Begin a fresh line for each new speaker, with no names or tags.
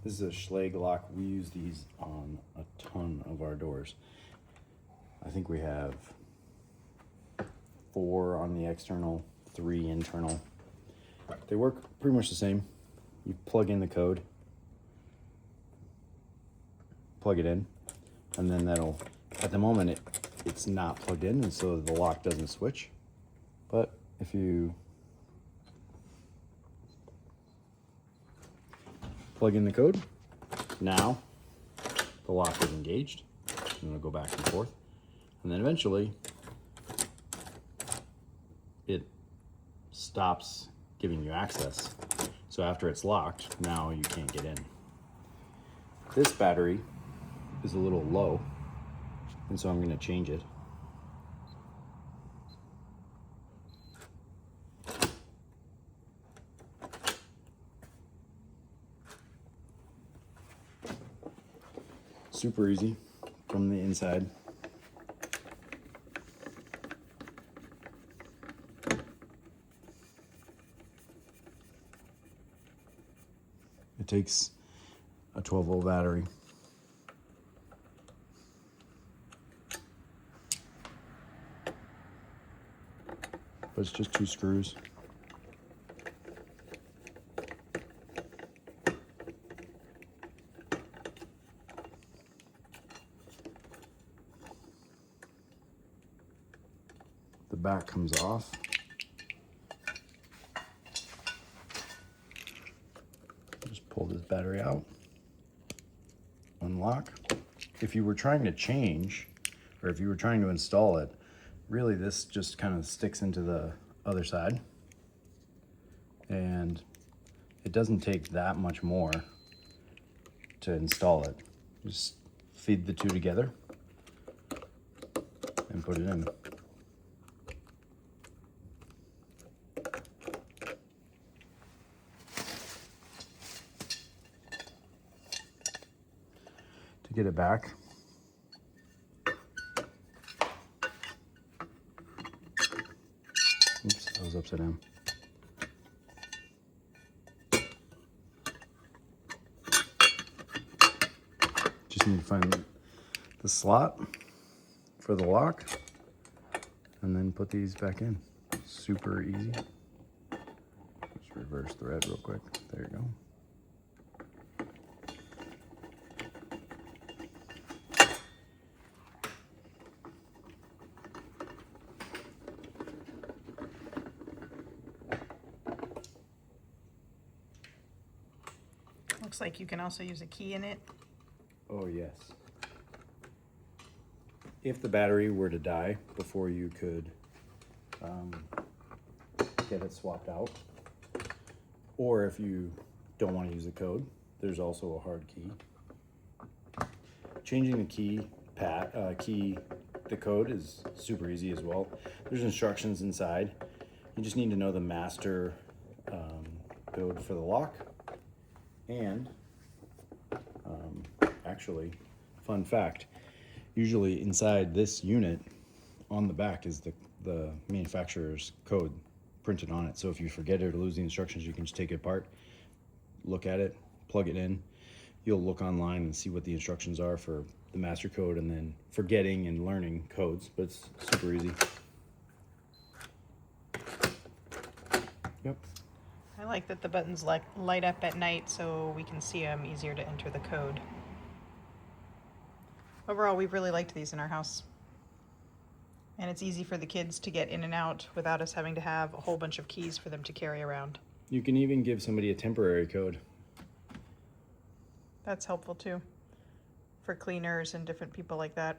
This is a Schlage lock. We use these on a ton of our doors. I think we have 4 on the external, 3 internal. They work pretty much the same. You plug in the code, plug it in, and then that'll, at the moment it's not plugged in, and so the lock doesn't switch. But if you plug in the code, now the lock is engaged. I'm gonna go back and forth, and then eventually it stops giving you access. So after it's locked, now you can't get in. This battery is a little low, and so I'm gonna change it. Super easy from the inside. It takes a 12-volt battery. But it's just 2 screws. The back comes off. Just pull this battery out, unlock. If you were trying to change, or if you were trying to install it, really this just kind of sticks into the other side, and it doesn't take that much more to install it. Just feed the 2 together and put it in. To get it back, oops, that was upside down. Just need to find the slot for the lock and then put these back in. Super easy. Just reverse thread real quick. There you go.
Looks like you can also use a key in it.
Oh yes. If the battery were to die before you could get it swapped out, or if you don't want to use the code, there's also a hard key. Changing the the code is super easy as well. There's instructions inside. You just need to know the master code for the lock. And actually, fun fact, usually inside this unit on the back is the manufacturer's code printed on it. So if you forget it or lose the instructions, you can just take it apart, look at it, plug it in. You'll look online and see what the instructions are for the master code, and then forgetting and learning codes, but it's super easy. Yep.
I like that the buttons light up at night so we can see them easier to enter the code. Overall, we've really liked these in our house. And it's easy for the kids to get in and out without us having to have a whole bunch of keys for them to carry around.
You can even give somebody a temporary code.
That's helpful too, for cleaners and different people like that.